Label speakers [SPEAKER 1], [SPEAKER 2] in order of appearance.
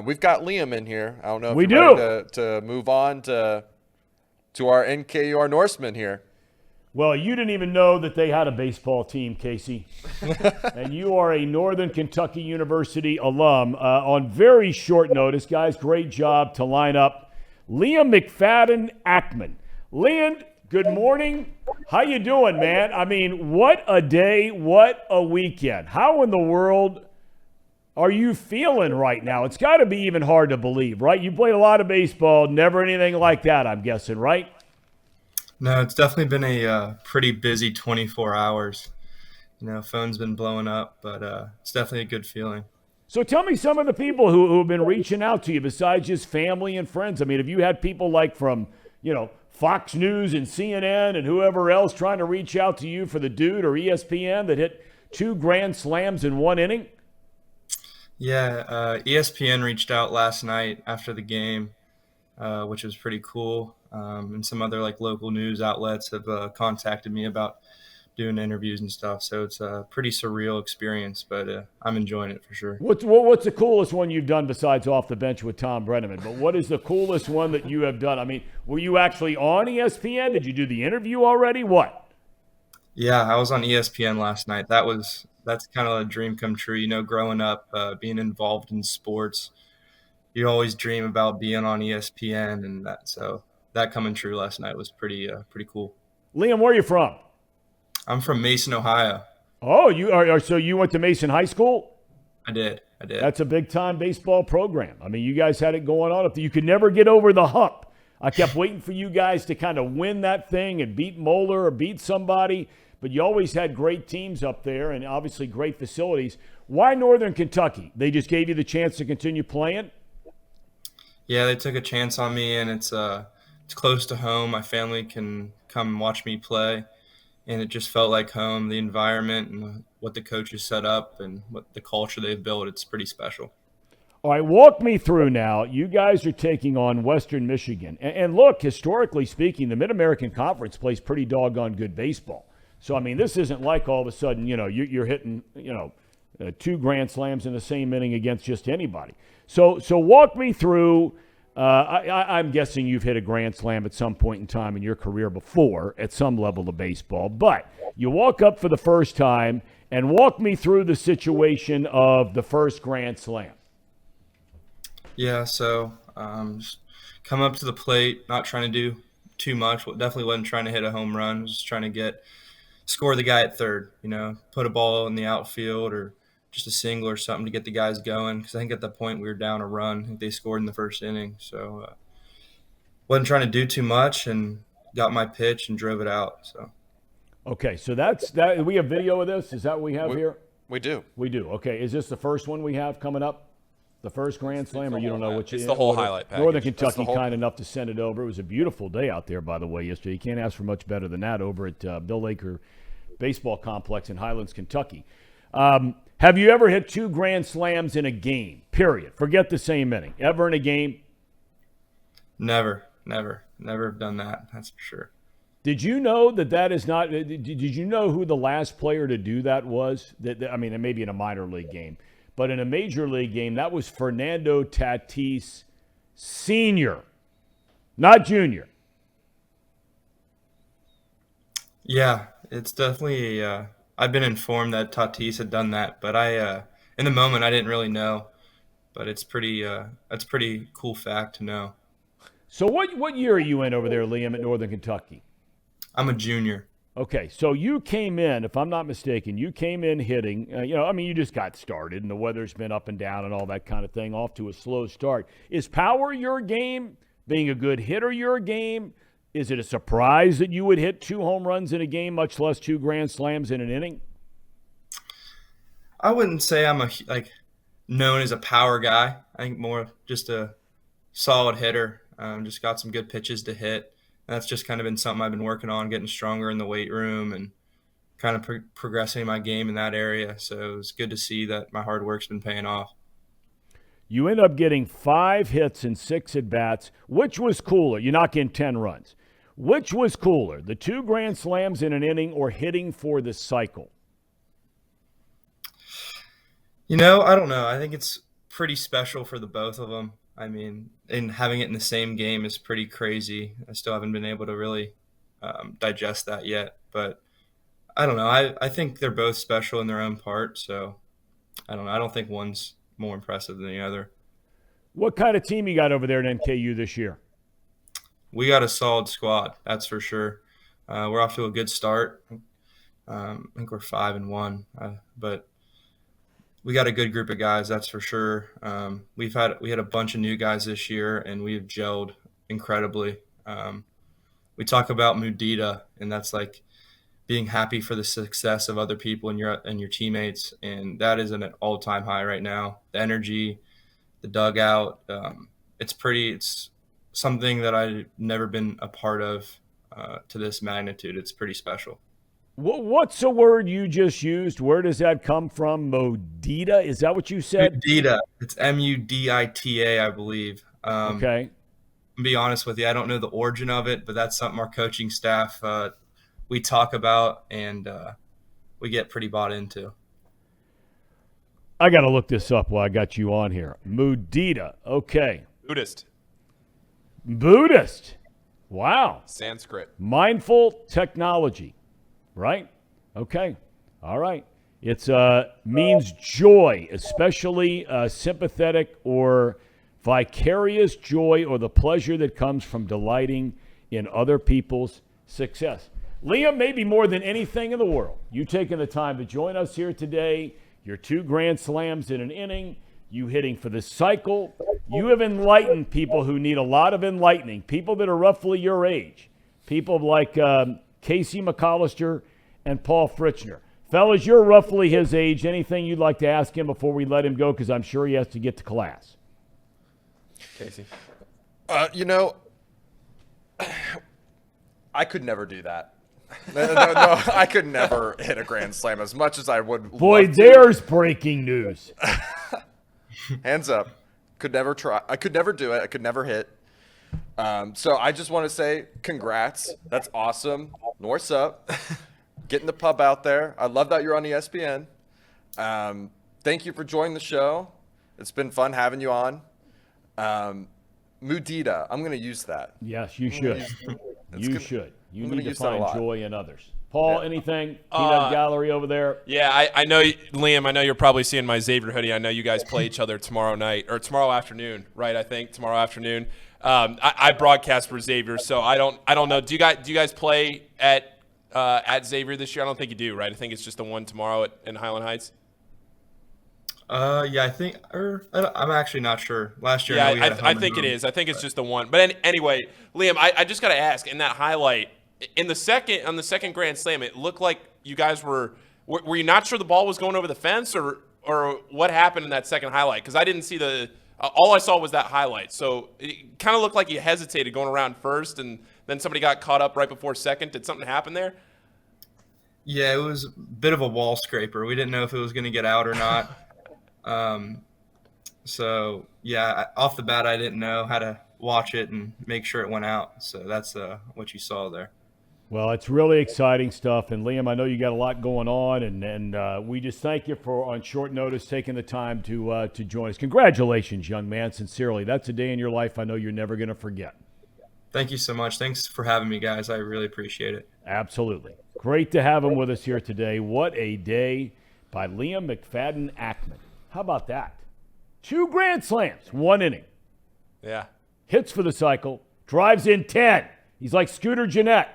[SPEAKER 1] We've got Liam in here. I don't know if
[SPEAKER 2] We
[SPEAKER 1] you're
[SPEAKER 2] do.
[SPEAKER 1] ready to move on to our NKU, our Norseman here.
[SPEAKER 2] Well, you didn't even know that they had a baseball team, Casey. And you are a Northern Kentucky University alum. On very short notice, guys, great job to line up Liam McFadden-Ackman. Liam, good morning. How you doing, man? I mean, what a day, what a weekend. How in the world are you feeling right now? It's got to be even hard to believe, right? You played a lot of baseball, never anything like that, I'm guessing, right?
[SPEAKER 3] No, it's definitely been a pretty busy 24 hours. Phone's been blowing up, but it's definitely a good feeling.
[SPEAKER 2] So tell me some of the people who have been reaching out to you besides just family and friends. I mean, have you had people like from, Fox News and CNN and whoever else trying to reach out to you for the dude or ESPN that hit 2 grand slams in 1 inning?
[SPEAKER 3] Yeah, ESPN reached out last night after the game, which was pretty cool. And some other local news outlets have contacted me about doing interviews and stuff. So it's a pretty surreal experience, but I'm enjoying it for sure.
[SPEAKER 2] What's the coolest one you've done besides off the bench with Thom Brennaman? But what is the coolest one that you have done? I mean, were you actually on ESPN? Did you do the interview already? What?
[SPEAKER 3] Yeah, I was on ESPN last night. That's kind of a dream come true. Growing up, being involved in sports, you always dream about being on ESPN, and that coming true last night was pretty cool.
[SPEAKER 2] Liam, where are you from?
[SPEAKER 3] I'm from Mason, Ohio.
[SPEAKER 2] Oh, you are. So you went to Mason High School?
[SPEAKER 3] I did.
[SPEAKER 2] That's a big-time baseball program. I mean, you guys had it going on. You could never get over the hump. I kept waiting for you guys to kind of win that thing and beat Moeller or beat somebody, but you always had great teams up there and obviously great facilities. Why Northern Kentucky? They just gave you the chance to continue playing?
[SPEAKER 3] Yeah, they took a chance on me, and it's close to home. My family can come watch me play, and it just felt like home. The environment and what the coaches set up and what the culture they've built, it's pretty special.
[SPEAKER 2] All right, walk me through now. You guys are taking on Western Michigan. And look, historically speaking, the Mid-American Conference plays pretty doggone good baseball. So, I mean, this isn't like all of a sudden, you're hitting, 2 grand slams in the same inning against just anybody. So walk me through. I'm guessing you've hit a grand slam at some point in time in your career before at some level of baseball. But you walk up for the first time and walk me through the situation of the first grand slam.
[SPEAKER 3] Yeah, so just come up to the plate, not trying to do too much. Definitely wasn't trying to hit a home run. Was just trying to score the guy at third, put a ball in the outfield or just a single or something to get the guys going. Because I think at that point we were down a run. I think they scored in the first inning. So wasn't trying to do too much and got my pitch and drove it out. So.
[SPEAKER 2] Okay, so that's that. We have video of this. Is that what we have here?
[SPEAKER 1] We do.
[SPEAKER 2] We do. Okay, is this the first one we have coming up? The first Grand Slam, or you don't know which?
[SPEAKER 1] It's the whole highlight package.
[SPEAKER 2] Northern Kentucky kind enough to send it over. It was a beautiful day out there, by the way, yesterday. You can't ask for much better than that over at Billick Baseball Complex in Highlands, Kentucky. Have you ever hit 2 grand slams in a game, period? Forget the same inning. Ever in a game?
[SPEAKER 3] Never have done that. That's for sure.
[SPEAKER 2] Did you know that is not – did you know who the last player to do that was? I mean, maybe in a minor league game. But in a major league game, that was Fernando Tatis Sr., not Jr.
[SPEAKER 3] Yeah, it's definitely I've been informed that Tatis had done that, but in the moment I didn't really know. But it's that's a pretty cool fact to know.
[SPEAKER 2] So what year are you in over there, Liam, at Northern Kentucky?
[SPEAKER 3] I'm a junior.
[SPEAKER 2] Okay, so you came in, if I'm not mistaken, hitting, you just got started and the weather's been up and down and all that kind of thing, off to a slow start. Is power your game? Being a good hitter your game? Is it a surprise that you would hit 2 home runs in a game, much less 2 grand slams in an inning?
[SPEAKER 3] I wouldn't say I'm known as a power guy. I think more just a solid hitter. Just got some good pitches to hit. That's just kind of been something I've been working on, getting stronger in the weight room and kind of progressing my game in that area. So it's good to see that my hard work's been paying off.
[SPEAKER 2] You end up getting 5 hits and 6 at-bats. Which was cooler? You knock in 10 runs. Which was cooler, the 2 grand slams in an inning or hitting for the cycle?
[SPEAKER 3] I don't know. I think it's pretty special for the both of them. I mean, and having it in the same game is pretty crazy. I still haven't been able to really digest that yet, but I don't know. I think they're both special in their own part, so I don't know. I don't think one's more impressive than the other.
[SPEAKER 2] What kind of team you got over there at NKU this year?
[SPEAKER 3] We got a solid squad, that's for sure. We're off to a good start. I think we're 5-1, but we got a good group of guys, that's for sure. We had a bunch of new guys this year, and we've gelled incredibly. We talk about mudita, and that's like being happy for the success of other people and your teammates, and that is at an all-time high right now. The energy, the dugout, it's something that I've never been a part of to this magnitude. It's pretty special.
[SPEAKER 2] What's a word you just used? Where does that come from? Modita? Is that what you said?
[SPEAKER 3] Mudita. It's Mudita, I believe.
[SPEAKER 2] Okay.
[SPEAKER 3] To be honest with you, I don't know the origin of it, but that's something our coaching staff we talk about and we get pretty bought into.
[SPEAKER 2] I got to look this up while I got you on here. Mudita. Okay. Buddhist. Wow.
[SPEAKER 1] Sanskrit.
[SPEAKER 2] Mindful technology. Right? Okay. All right. It's means joy, especially sympathetic or vicarious joy or the pleasure that comes from delighting in other people's success. Liam, maybe more than anything in the world, you taking the time to join us here today, your 2 grand slams in an inning, you hitting for the cycle. You have enlightened people who need a lot of enlightening, people that are roughly your age, people like Casey McAllister and Paul Fritzner. Fellas, you're roughly his age. Anything you'd like to ask him before we let him go? Because I'm sure he has to get to class.
[SPEAKER 1] Casey. I could never do that. No, I could never hit a grand slam as much as I would.
[SPEAKER 2] Boy, there's breaking news.
[SPEAKER 1] Hands up. Could never try. I could never do it. I could never hit. So I just want to say congrats. That's awesome. North's up. Getting the pub out there. I love that you're on ESPN. Thank you for joining the show. It's been fun having you on. Mudita. I'm going to use that.
[SPEAKER 2] Yes, you should. You should. You need to find joy in others. Paul,
[SPEAKER 1] Yeah.
[SPEAKER 2] Anything? Peanut Gallery over there?
[SPEAKER 4] Yeah, I know, Liam, I know you're probably seeing my Xavier hoodie. I know you guys play each other tomorrow night, or tomorrow afternoon, right? I think tomorrow afternoon. I broadcast for Xavier, so I don't know. Do you guys play at Xavier this year? I don't think you do, right? I think it's just the one tomorrow in Highland Heights.
[SPEAKER 3] Yeah, I think, I'm actually not sure. Last year,
[SPEAKER 4] yeah, I think it is. I think it's just the one. But anyway, Liam, I just got to ask, in that highlight, on the second grand slam, it looked like you guys were you not sure the ball was going over the fence, or what happened in that second highlight? Because I didn't see all I saw was that highlight. So it kind of looked like you hesitated going around first, and then somebody got caught up right before second. Did something happen there?
[SPEAKER 3] Yeah, it was a bit of a wall scraper. We didn't know if it was going to get out or not. So yeah, off the bat, I didn't know how to watch it and make sure it went out. So that's what you saw there.
[SPEAKER 2] Well, it's really exciting stuff. And Liam, I know you got a lot going on, and we just thank you for, on short notice, taking the time to join us. Congratulations, young man. Sincerely, that's a day in your life I know you're never going to forget.
[SPEAKER 3] Thank you so much. Thanks for having me, guys. I really appreciate it.
[SPEAKER 2] Absolutely. Great to have him with us here today. What a day by Liam McFadden-Ackman. How about that? 2 grand slams, 1 inning.
[SPEAKER 4] Yeah.
[SPEAKER 2] Hits for the cycle, drives in 10. He's like Scooter Gennett.